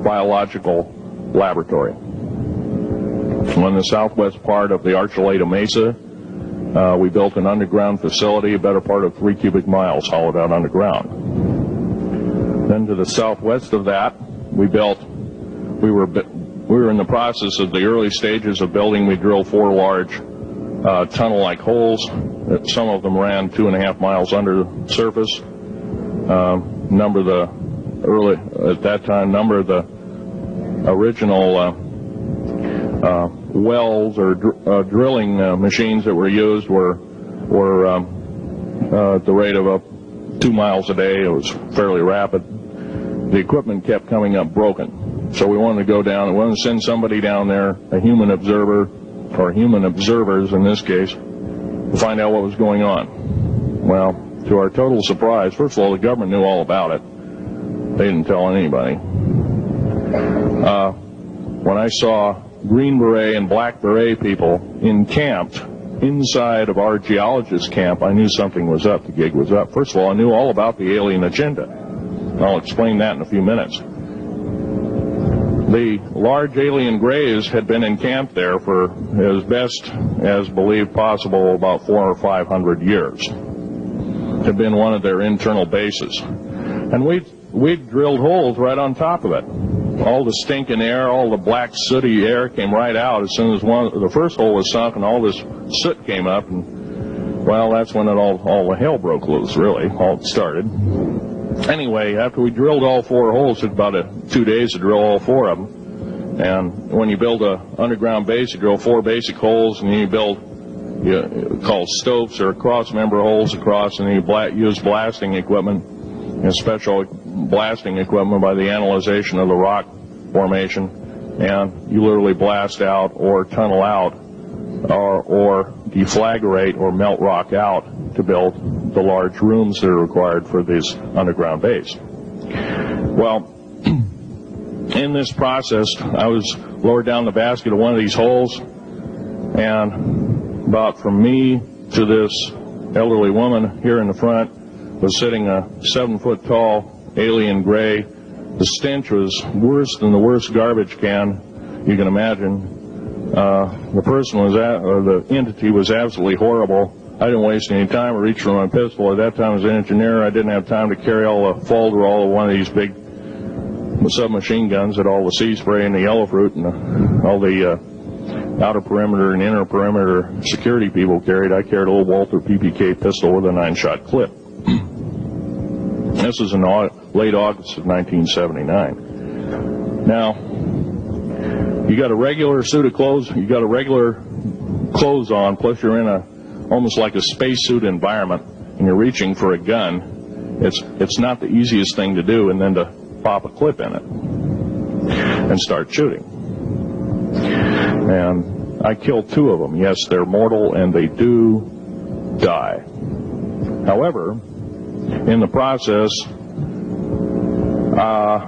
biological laboratory. On the southwest part of the Archuleta Mesa, we built an underground facility, a better part of 3 cubic miles hollowed out underground. Then to the southwest of that, we were in the process of the early stages of building. We drilled 4 large tunnel-like holes. Some of them ran 2.5 miles under the surface. Number of the original wells or drilling machines that were used were at the rate of 2 miles a day. It was fairly rapid. The equipment kept coming up broken. So we wanted to go down and we wanted to send somebody down there, a human observer, or human observers in this case, to find out what was going on. Well, to our total surprise, first of all, the government knew all about it. They didn't tell anybody. When I saw Green Beret and Black Beret people encamped inside of our geologist camp, I knew something was up. The gig was up. First of all, I knew all about the alien agenda. I'll explain that in a few minutes. The large alien grays had been encamped there for as best as believed possible about 400 or 500 years. Had been one of their internal bases. And we'd drilled holes right on top of it. All the stinking air, all the black sooty air came right out as soon as the first hole was sunk, and all this soot came up, and well, that's when all the hell broke loose, really, all started. Anyway, after we drilled all 4 holes, it took about 2 days to drill all 4 of them. And when you build an underground base, you drill 4 basic holes, and then you build called stopes or cross-member holes across, and then you use blasting equipment, special blasting equipment by the analyzation of the rock formation, and you literally blast out or tunnel out or deflagrate or melt rock out to build the large rooms that are required for this underground base. Well, in this process, I was lowered down the basket of one of these holes, and about from me to this elderly woman here in the front was sitting a 7-foot-tall alien gray. The stench was worse than the worst garbage can you can imagine. The person the entity was absolutely horrible. I didn't waste any time. I reached for my pistol. At that time, as an engineer, I didn't have time to carry all the folderol of one of these big submachine guns that all the sea spray and the yellow fruit and all the outer perimeter and inner perimeter security people carried. I carried a little Walther PPK pistol with a 9-shot clip. This was in late August of 1979. Now, you got a regular suit of clothes, you got a regular clothes on, plus you're in almost like a spacesuit environment, and you're reaching for a gun. It's not the easiest thing to do, and then to pop a clip in it and start shooting. And I killed 2 of them. Yes, they're mortal, and they do die. However, in the process,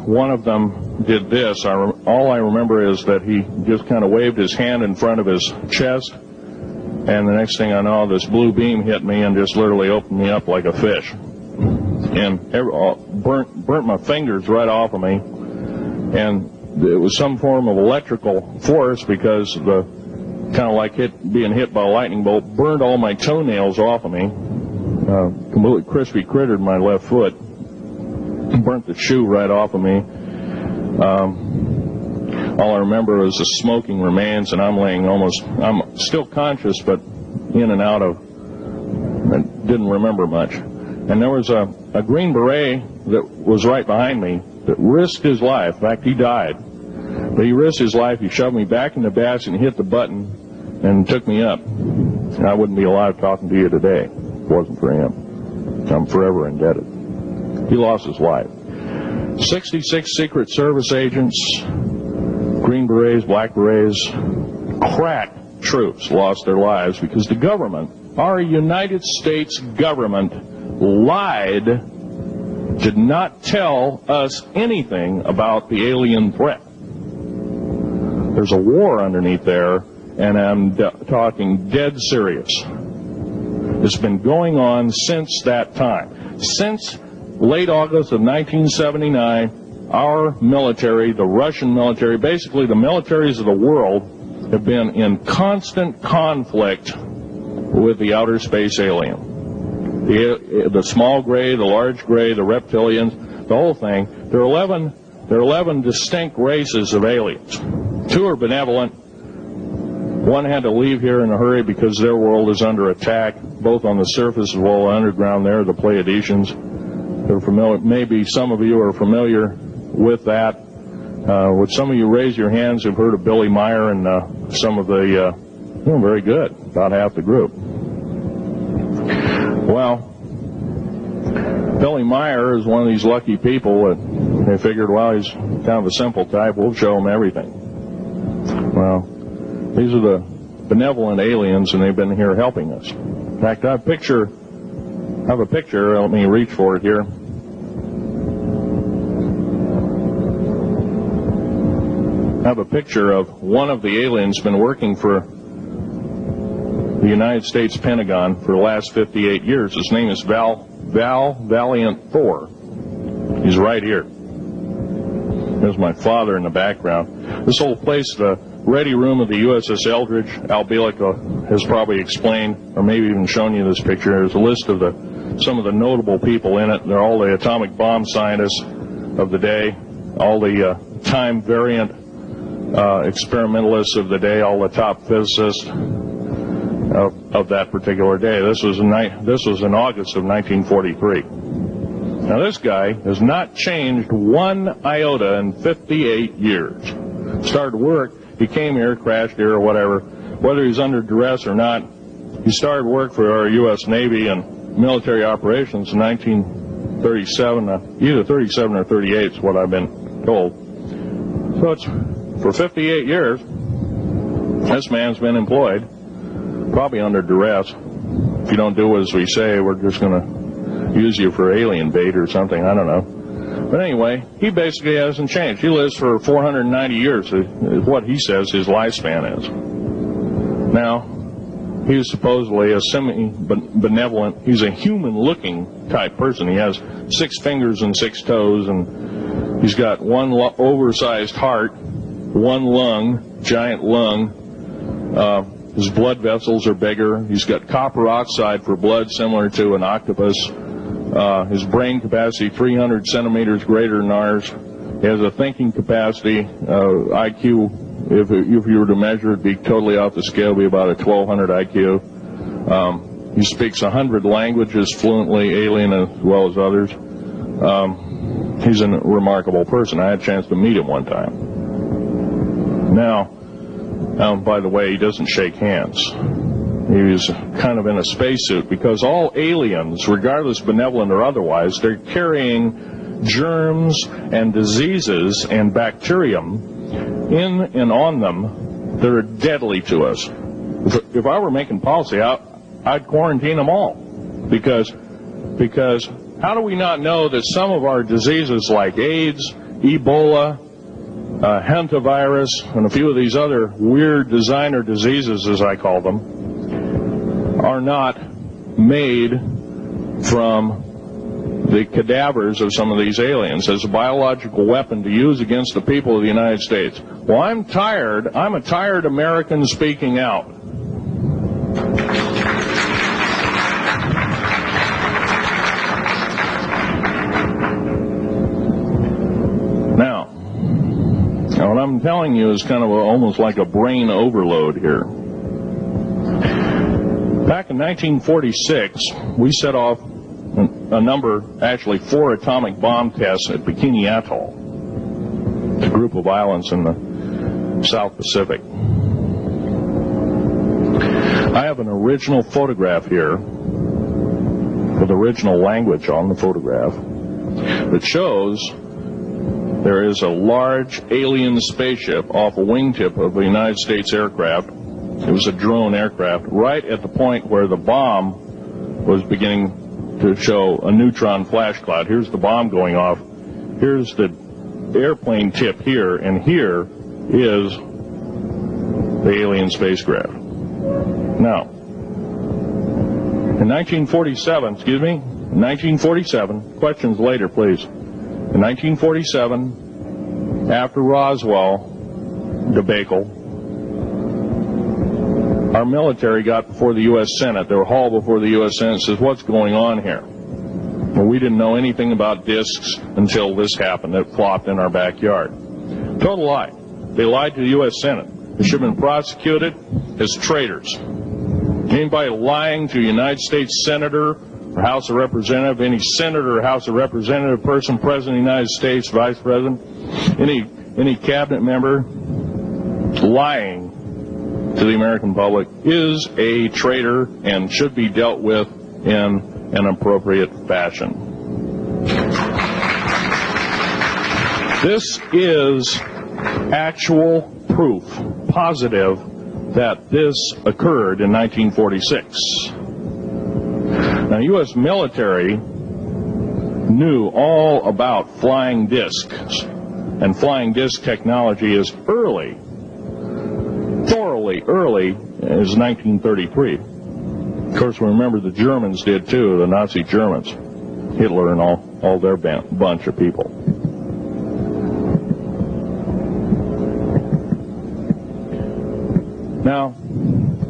one of them did this. All I remember is that he just kind of waved his hand in front of his chest, and the next thing I know, this blue beam hit me and just literally opened me up like a fish. And burnt my fingers right off of me. And it was some form of electrical force, because the kind of like being hit by a lightning bolt burned all my toenails off of me. Completely crispy crittered my left foot. Burnt the shoe right off of me. All I remember is the smoking remains, and I'm still conscious, but in and out of, I didn't remember much. And there was a Green Beret that was right behind me that risked his life. In fact, he died. But he risked his life. He shoved me back in the basket and hit the button and took me up. And I wouldn't be alive talking to you today if it wasn't for him. I'm forever indebted. He lost his life. 66 Secret Service agents, Green Berets, Black Berets, crack troops lost their lives because the government, our United States government, lied, did not tell us anything about the alien threat. There's a war underneath there, and I'm talking dead serious. It's been going on since that time. Since late August of 1979, our military, the Russian military, basically the militaries of the world, have been in constant conflict with the outer space alien. The small gray, the large gray, the reptilians, the whole thing. There are 11 distinct races of aliens. 2 are benevolent. 1 had to leave here in a hurry because their world is under attack, both on the surface as well as underground. There, the Pleiadians. They're familiar. Maybe some of you are familiar with that. Would some of you raise your hands who've heard of Billy Meyer and some of the, very good, about half the group. Well, Billy Meyer is one of these lucky people that they figured, well, he's kind of a simple type, we'll show him everything. Well, these are the benevolent aliens, and they've been here helping us. In fact, I have a picture, let me reach for it here. I have a picture of one of the aliens been working for the United States Pentagon for the last 58 years. His name is Val Valiant Thor. He's right here. There's my father in the background. This whole place, the ready room of the USS Eldridge, Al Bielek has probably explained, or maybe even shown you this picture. There's a list of some of the notable people in it. They're all the atomic bomb scientists of the day, all the time variant experimentalists of the day, all the top physicists of that particular day. This was in August of 1943. Now this guy has not changed one iota in 58 years. Started work, he came here, crashed here or whatever, whether he's under duress or not. He started work for our U.S. Navy and military operations in 1937, either 37 or 38 is what I've been told. So it's for 58 years, this man's been employed, probably under duress. If you don't do as we say, we're just going to use you for alien bait or something, I don't know. But anyway, he basically hasn't changed. He lives for 490 years, is what he says his lifespan is. Now, he's supposedly a semi-benevolent, he's a human-looking type person. He has 6 fingers and 6 toes, and he's got 1 oversized heart, 1 lung, giant lung. His blood vessels are bigger. He's got copper oxide for blood, similar to an octopus. His brain capacity 300 centimeters greater than ours. He has a thinking capacity, IQ. If you were to measure it, be totally off the scale, be about a 1200 IQ. He speaks 100 languages fluently, alien as well as others. He's a remarkable person. I had a chance to meet him one time. Now, by the way, he doesn't shake hands. He's kind of in a spacesuit because all aliens, regardless benevolent or otherwise, they're carrying germs and diseases and bacterium in and on them that are deadly to us. If I were making policy, I'd quarantine them all. Because how do we not know that some of our diseases like AIDS, Ebola, hantavirus, and a few of these other weird designer diseases, as I call them, are not made from the cadavers of some of these aliens as a biological weapon to use against the people of the United States? Well, I'm a tired American speaking out. Now, what I'm telling you is kind of almost like a brain overload here. Back in 1946, we set off a number, actually 4 atomic bomb tests at Bikini Atoll. It's a group of islands in the South Pacific. I have an original photograph here with original language on the photograph that shows there is a large alien spaceship off a wingtip of a United States aircraft. It was a drone aircraft, right at the point where the bomb was beginning to show a neutron flash cloud. Here's the bomb going off. Here's the airplane tip here, and here is the alien spacecraft. Now, in 1947, questions later, please. In 1947, after Roswell debacle, our military got before the U.S. Senate. They were hauled before the U.S. Senate and says, what's going on here? Well, we didn't know anything about discs until this happened. It flopped in our backyard. Total lie. They lied to the U.S. Senate. They should have been prosecuted as traitors. Anybody lying to a United States Senator or House of Representative, any Senator or House of Representative person, President of the United States, Vice President, any cabinet member lying to the American public is a traitor and should be dealt with in an appropriate fashion. This is actual proof, positive, that this occurred in 1946. Now, U.S. military knew all about flying discs, and flying disc technology is thoroughly early as 1933. Of course, we remember the Germans did too, the Nazi Germans, Hitler and all their bunch of people. Now,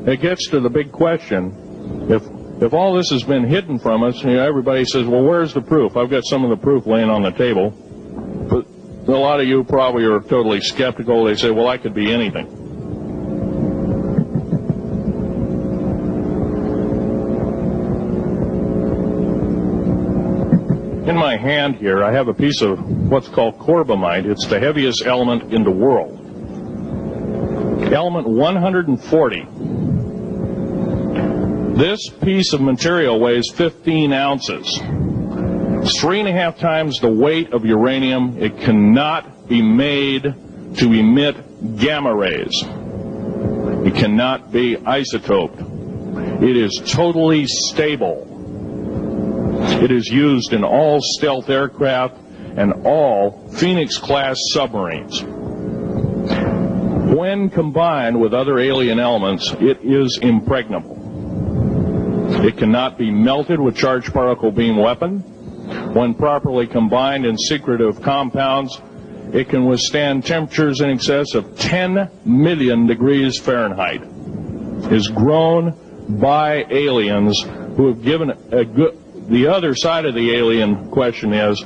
it gets to the big question. If all this has been hidden from us, everybody says, well, where's the proof? I've got some of the proof laying on the table. But a lot of you probably are totally skeptical. They say, well, I could be anything. In my hand here, I have a piece of what's called corbamite. It's the heaviest element in the world. Element 140. This piece of material weighs 15 ounces. It's 3.5 times the weight of uranium. It cannot be made to emit gamma rays. It cannot be isotoped. It is totally stable. It is used in all stealth aircraft and all Phoenix-class submarines. When combined with other alien elements, it is impregnable. It cannot be melted with charged particle beam weapon. When properly combined in secretive compounds, it can withstand temperatures in excess of 10 million degrees Fahrenheit. It is grown by aliens who have given a good... The other side of the alien question is,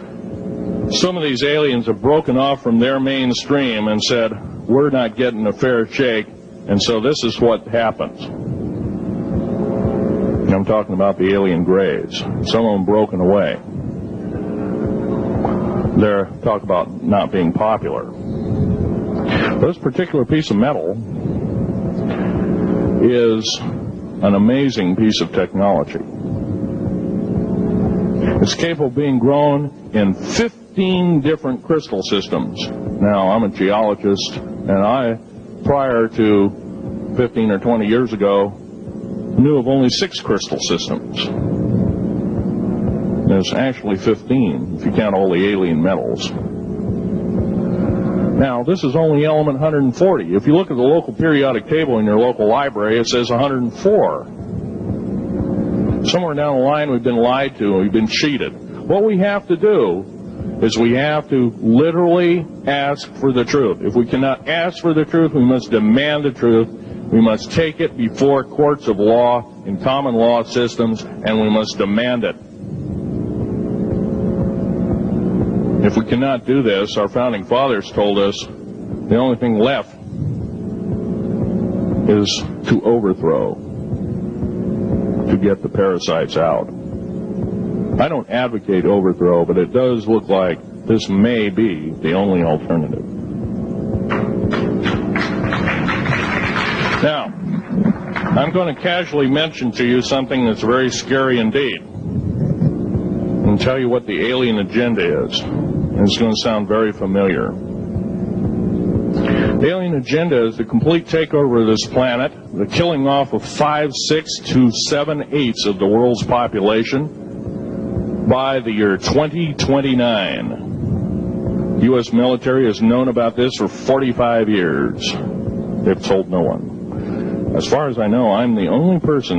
some of these aliens have broken off from their mainstream and said, we're not getting a fair shake, and so this is what happens. And I'm talking about the alien grays. Some of them broken away. They're talk about not being popular. This particular piece of metal is an amazing piece of technology. It's capable of being grown in 15 different crystal systems. Now, I'm a geologist, and prior to 15 or 20 years ago, knew of only 6 crystal systems. There's actually 15, if you count all the alien metals. Now, this is only element 140. If you look at the local periodic table in your local library, it says 104. Somewhere down the line, we've been lied to, we've been cheated. What we have to do is we have to literally ask for the truth. If we cannot ask for the truth, we must demand the truth. We must take it before courts of law in common law systems, and we must demand it. If we cannot do this, our founding fathers told us the only thing left is to overthrow, to get the parasites out. I don't advocate overthrow, but it does look like this may be the only alternative. Now, I'm going to casually mention to you something that's very scary indeed, and tell you what the alien agenda is. And it's going to sound very familiar. The alien agenda is the complete takeover of this planet, the killing off of 5/6 to 7/8 of the world's population by the year 2029. The U.S. military has known about this for 45 years. They've told no one. As far as I know, I'm the only person